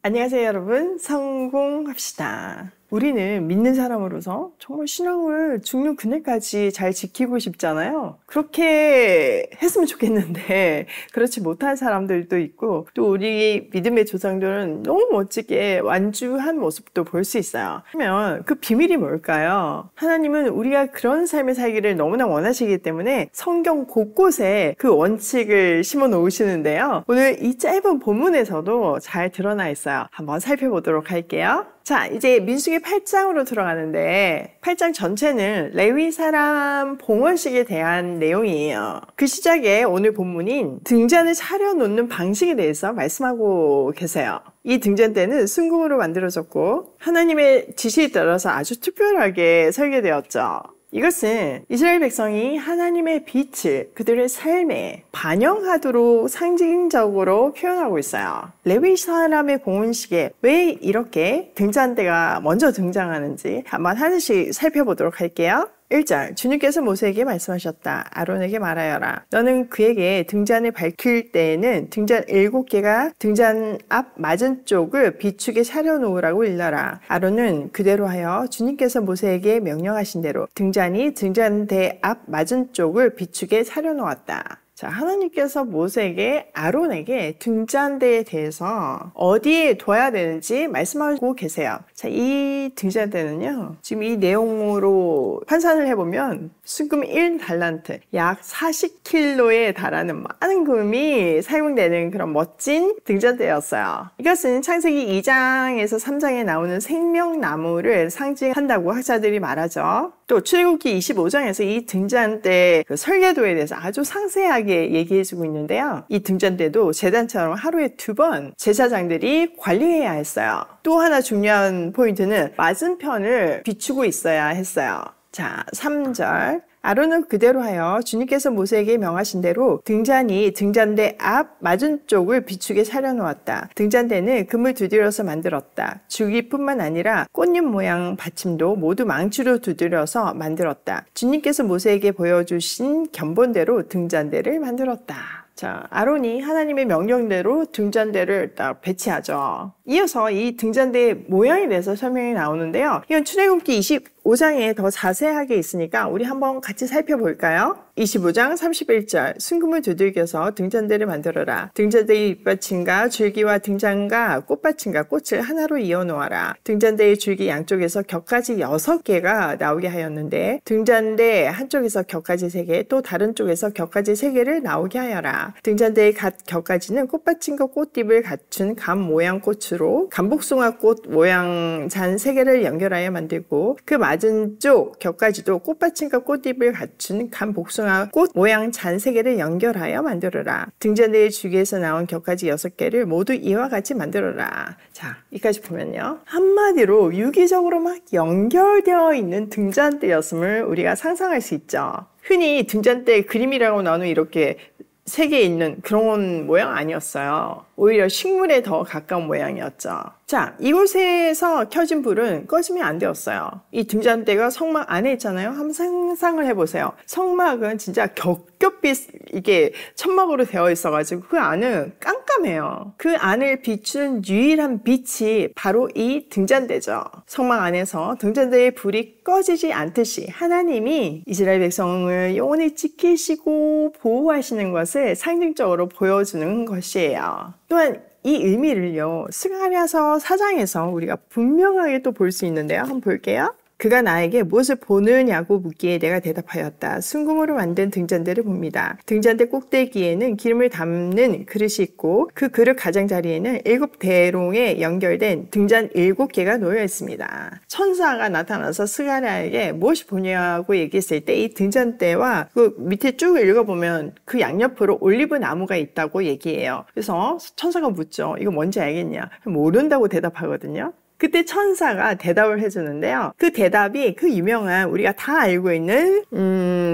안녕하세요, 여러분. 성공합시다. 우리는 믿는 사람으로서 정말 신앙을 죽는 그날까지 잘 지키고 싶잖아요. 그렇게 했으면 좋겠는데 그렇지 못한 사람들도 있고, 또 우리 믿음의 조상들은 너무 멋지게 완주한 모습도 볼 수 있어요. 그러면 그 비밀이 뭘까요? 하나님은 우리가 그런 삶을 살기를 너무나 원하시기 때문에 성경 곳곳에 그 원칙을 심어 놓으시는데요. 오늘 이 짧은 본문에서도 잘 드러나 있어요. 한번 살펴보도록 할게요. 자, 이제 민수기 8장으로 들어가는데 8장 전체는 레위 사람 봉헌식에 대한 내용이에요. 그 시작에 오늘 본문인 등잔을 차려놓는 방식에 대해서 말씀하고 계세요. 이 등잔대는 순금으로 만들어졌고 하나님의 지시에 따라서 아주 특별하게 설계되었죠. 이것은 이스라엘 백성이 하나님의 빛을 그들의 삶에 반영하도록 상징적으로 표현하고 있어요. 레위 사람의 봉헌식에 왜 이렇게 등잔대가 먼저 등장하는지 한번 하나씩 살펴보도록 할게요. 1절, 주님께서 모세에게 말씀하셨다. 아론에게 말하여라. 너는 그에게 등잔을 밝힐 때에는 등잔 7개가 등잔 앞 맞은 쪽을 비추게 차려놓으라고 일러라. 아론은 그대로 하여 주님께서 모세에게 명령하신 대로 등잔이 등잔대 앞 맞은 쪽을 비추게 차려놓았다. 자, 하나님께서 모세에게 아론에게 등잔대에 대해서 어디에 둬야 되는지 말씀하고 계세요. 자, 이 등잔대는요, 지금 이 내용으로 환산을 해보면 순금 1달란트, 약 40kg에 달하는 많은 금이 사용되는 그런 멋진 등잔대였어요. 이것은 창세기 2장에서 3장에 나오는 생명나무를 상징한다고 학자들이 말하죠. 또 출애굽기 25장에서 이 등잔대 그 설계도에 대해서 아주 상세하게 얘기해주고 있는데요. 이 등잔대도 제단처럼 하루에 2번 제사장들이 관리해야 했어요. 또 하나 중요한 포인트는 맞은편을 비추고 있어야 했어요. 자, 3절. 아론은 그대로 하여 주님께서 모세에게 명하신 대로 등잔이 등잔대 앞 맞은 쪽을 비추게 차려놓았다. 등잔대는 금을 두드려서 만들었다. 줄기뿐만 아니라 꽃잎 모양 받침도 모두 망치로 두드려서 만들었다. 주님께서 모세에게 보여주신 견본대로 등잔대를 만들었다. 자, 아론이 하나님의 명령대로 등잔대를 딱 배치하죠. 이어서 이 등잔대의 모양에 대해서 설명이 나오는데요. 이건 출애굽기 25장에 더 자세하게 있으니까 우리 한번 같이 살펴볼까요? 25장 31절, 순금을 두들겨서 등잔대를 만들어라. 등잔대의 윗받침과 줄기와 등잔과 꽃받침과 꽃을 하나로 이어놓아라. 등잔대의 줄기 양쪽에서 격가지 6개가 나오게 하였는데 등잔대 한쪽에서 격가지 3개, 또 다른 쪽에서 격가지 3개를 나오게 하여라. 등잔대의 각 격가지는 꽃받침과 꽃잎을 갖춘 감 모양 꽃으로 감복숭아 꽃 모양 잔 3개를 연결하여 만들고, 그 맞은 쪽 격가지도 꽃받침과 꽃잎을 갖춘 감복숭아 꽃 모양 잔 3개를 연결하여 만들어라. 등잔대의 줄기에서 나온 격가지 6개를 모두 이와 같이 만들어라. 자, 여기까지 보면요, 한마디로 유기적으로 막 연결되어 있는 등잔대였음을 우리가 상상할 수 있죠. 흔히 등잔대 그림이라고 나누는 이렇게 3개 있는 그런 모양 아니었어요. 오히려 식물에 더 가까운 모양이었죠. 자, 이곳에서 켜진 불은 꺼지면 안 되었어요. 이 등잔대가 성막 안에 있잖아요. 한번 상상을 해보세요. 성막은 진짜 겹겹이 이게 천막으로 되어 있어가지고 그 안은 깜깜해요. 그 안을 비춘 유일한 빛이 바로 이 등잔대죠. 성막 안에서 등잔대의 불이 꺼지지 않듯이 하나님이 이스라엘 백성을 영원히 지키시고 보호하시는 것을 상징적으로 보여주는 것이에요. 또한 이 의미를요, 스가랴서 4장에서 우리가 분명하게 또 볼 수 있는데요. 한번 볼게요. 그가 나에게 무엇을 보느냐고 묻기에 내가 대답하였다. 순금으로 만든 등잔대를 봅니다. 등잔대 꼭대기에는 기름을 담는 그릇이 있고 그 그릇 가장자리에는 7대롱에 연결된 등잔 7개가 놓여 있습니다. 천사가 나타나서 스가랴에게 무엇이 보냐고 얘기했을 때 이 등잔대와 그 밑에 쭉 읽어보면 그 양옆으로 올리브 나무가 있다고 얘기해요. 그래서 천사가 묻죠. 이거 뭔지 알겠냐? 모른다고 대답하거든요. 그때 천사가 대답을 해주는데요. 그 대답이 그 유명한 우리가 다 알고 있는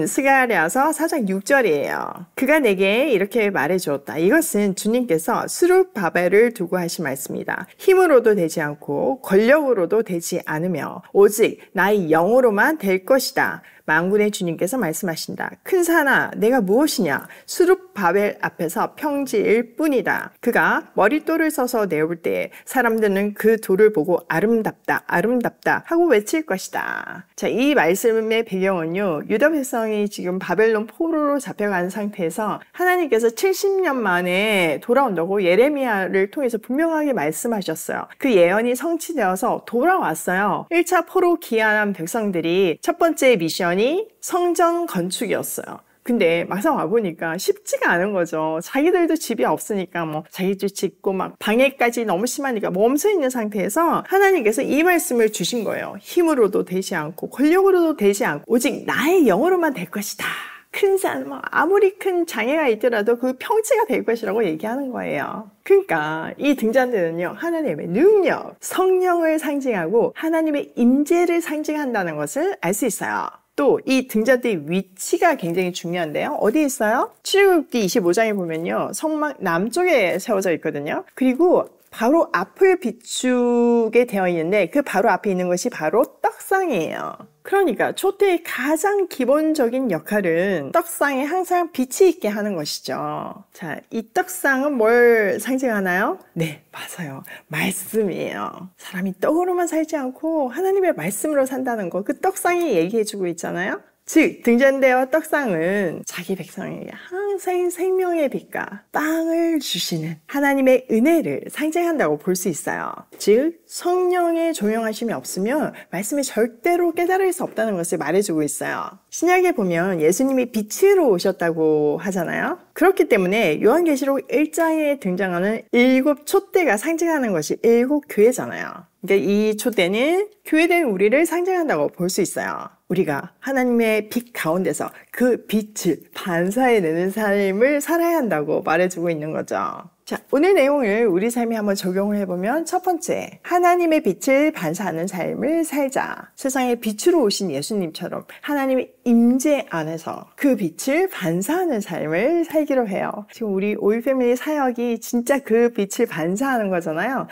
스가랴서 4장 6절이에요. 그가 내게 이렇게 말해주었다. 이것은 주님께서 스룹바벨을 두고 하신 말씀이다. 힘으로도 되지 않고 권력으로도 되지 않으며 오직 나의 영으로만 될 것이다. 만군의 주님께서 말씀하신다. 큰 산아 내가 무엇이냐? 수룹바벨 앞에서 평지일 뿐이다. 그가 머릿돌을 써서 내올 때에 사람들은 그 돌을 보고 아름답다 아름답다 하고 외칠 것이다. 자, 이 말씀의 배경은요, 유다 백성이 지금 바벨론 포로로 잡혀간 상태에서 하나님께서 70년 만에 돌아온다고 예레미야를 통해서 분명하게 말씀하셨어요. 그 예언이 성취되어서 돌아왔어요. 1차 포로 귀환한 백성들이 첫 번째 미션이 성전 건축이었어요. 근데 막상 와보니까 쉽지가 않은 거죠. 자기들도 집이 없으니까 뭐 자기 집 짓고 막 방해까지 너무 심하니까 멈춰 있는 상태에서 하나님께서 이 말씀을 주신 거예요. 힘으로도 되지 않고 권력으로도 되지 않고 오직 나의 영으로만 될 것이다. 큰 산, 아무리 큰 장애가 있더라도 그 평지가 될 것이라고 얘기하는 거예요. 그러니까 이 등잔대는요, 하나님의 능력, 성령을 상징하고 하나님의 임재를 상징한다는 것을 알 수 있어요. 또 이 등잔대의 위치가 굉장히 중요한데요. 어디 있어요? 출애굽기 25장에 보면요, 성막 남쪽에 세워져 있거든요. 그리고 바로 앞을 비추게 되어 있는데 그 바로 앞에 있는 것이 바로 떡상이에요. 그러니까 촛대의 가장 기본적인 역할은 떡상에 항상 빛이 있게 하는 것이죠. 자, 이 떡상은 뭘 상징하나요? 네, 맞아요. 말씀이에요. 사람이 떡으로만 살지 않고 하나님의 말씀으로 산다는 거, 그 떡상이 얘기해주고 있잖아요. 즉 등잔대와 떡상은 자기 백성에게 항상 생명의 빛과 빵을 주시는 하나님의 은혜를 상징한다고 볼 수 있어요. 즉 성령의 조명하심이 없으면 말씀이 절대로 깨달을 수 없다는 것을 말해주고 있어요. 신약에 보면 예수님이 빛으로 오셨다고 하잖아요. 그렇기 때문에 요한계시록 1장에 등장하는 7 촛대가 상징하는 것이 7 교회잖아요. 그러니까 이 촛대는 교회된 우리를 상징한다고 볼 수 있어요. 우리가 하나님의 빛 가운데서 그 빛을 반사해내는 삶을 살아야 한다고 말해주고 있는 거죠. 자, 오늘 내용을 우리 삶에 한번 적용을 해보면 첫 번째, 하나님의 빛을 반사하는 삶을 살자. 세상에 빛으로 오신 예수님처럼 하나님의 임재 안에서 그 빛을 반사하는 삶을 살기로 해요. 지금 우리 오일 패밀리 사역이 진짜 그 빛을 반사하는 거잖아요.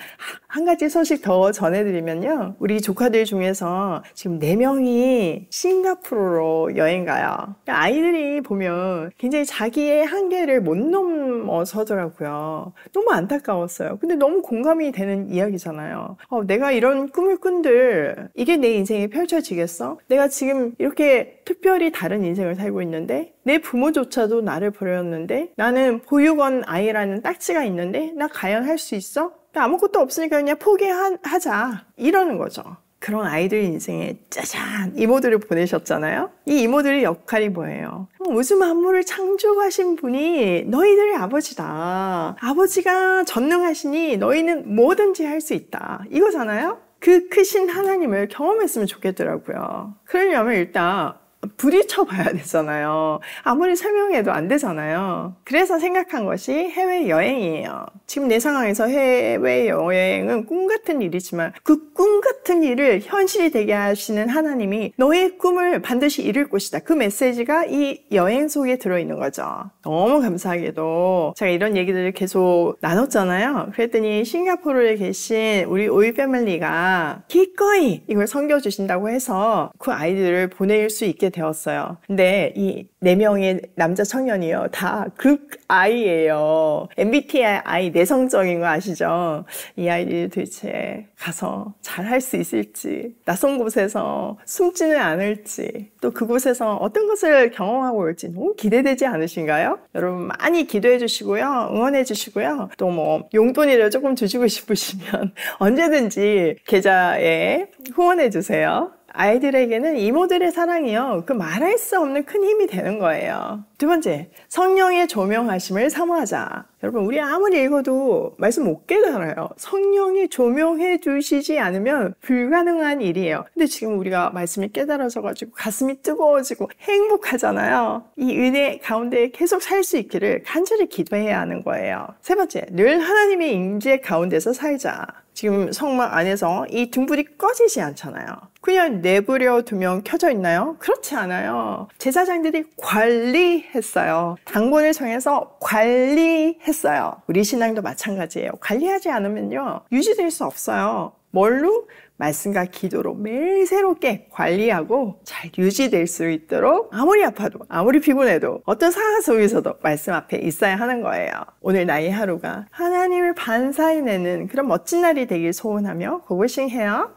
한 가지 소식 더 전해드리면요, 우리 조카들 중에서 지금 4명이 싱가포르로 여행 가요. 아이들이 보면 굉장히 자기의 한계를 못 넘어서더라고요. 너무 안타까웠어요. 근데 너무 공감이 되는 이야기잖아요. 내가 이런 꿈을 꾼들 이게 내 인생에 펼쳐지겠어? 내가 지금 이렇게 특별히 다른 인생을 살고 있는데 내 부모조차도 나를 버렸는데 나는 보육원 아이라는 딱지가 있는데 나 과연 할 수 있어? 나 아무것도 없으니까 그냥 포기하자 이러는 거죠. 그런 아이들 인생에 짜잔 이모들을 보내셨잖아요. 이 이모들의 역할이 뭐예요? 우주 만물을 창조하신 분이 너희들의 아버지다. 아버지가 전능하시니 너희는 뭐든지 할 수 있다. 이거잖아요. 그 크신 하나님을 경험했으면 좋겠더라고요. 그러려면 일단 부딪혀봐야 되잖아요. 아무리 설명해도 안 되잖아요. 그래서 생각한 것이 해외여행이에요. 지금 내 상황에서 해외여행은 꿈 같은 일이지만 그 꿈 같은 일을 현실이 되게 하시는 하나님이 너의 꿈을 반드시 이룰 것이다. 그 메시지가 이 여행 속에 들어있는 거죠. 너무 감사하게도 제가 이런 얘기들을 계속 나눴잖아요. 그랬더니 싱가포르에 계신 우리 오일 패밀리가 기꺼이 이걸 섬겨주신다고 해서 그 아이들을 보낼 수 있게 되었어요. 근데 이 4명의 남자 청년이요, 다 극 아이예요. MBTI 아이 내성적인 거 아시죠? 이 아이들이 도대체 가서 잘 할 수 있을지, 낯선 곳에서 숨지는 않을지, 또 그곳에서 어떤 것을 경험하고 올지 너무 기대되지 않으신가요? 여러분 많이 기도해 주시고요, 응원해 주시고요, 또 뭐 용돈이라도 조금 주시고 싶으시면 언제든지 계좌에 후원해 주세요. 아이들에게는 이모들의 사랑이요, 그 말할 수 없는 큰 힘이 되는 거예요. 두 번째, 성령의 조명하심을 사모하자. 여러분, 우리 아무리 읽어도 말씀 못 깨달아요. 성령이 조명해 주시지 않으면 불가능한 일이에요. 근데 지금 우리가 말씀이 깨달아져가지고 가슴이 뜨거워지고 행복하잖아요. 이 은혜 가운데 계속 살 수 있기를 간절히 기도해야 하는 거예요. 세 번째, 늘 하나님의 임재 가운데서 살자. 지금 성막 안에서 이 등불이 꺼지지 않잖아요. 그냥 내버려 두면 켜져 있나요? 그렇지 않아요. 제사장들이 관리했어요. 당번을 정해서 관리했어요. 우리 신앙도 마찬가지예요. 관리하지 않으면요, 유지될 수 없어요. 뭘로? 말씀과 기도로 매일 새롭게 관리하고 잘 유지될 수 있도록 아무리 아파도 아무리 피곤해도 어떤 상황 속에서도 말씀 앞에 있어야 하는 거예요. 오늘 나의 하루가 하나님을 반사해내는 그런 멋진 날이 되길 소원하며 고고싱해요.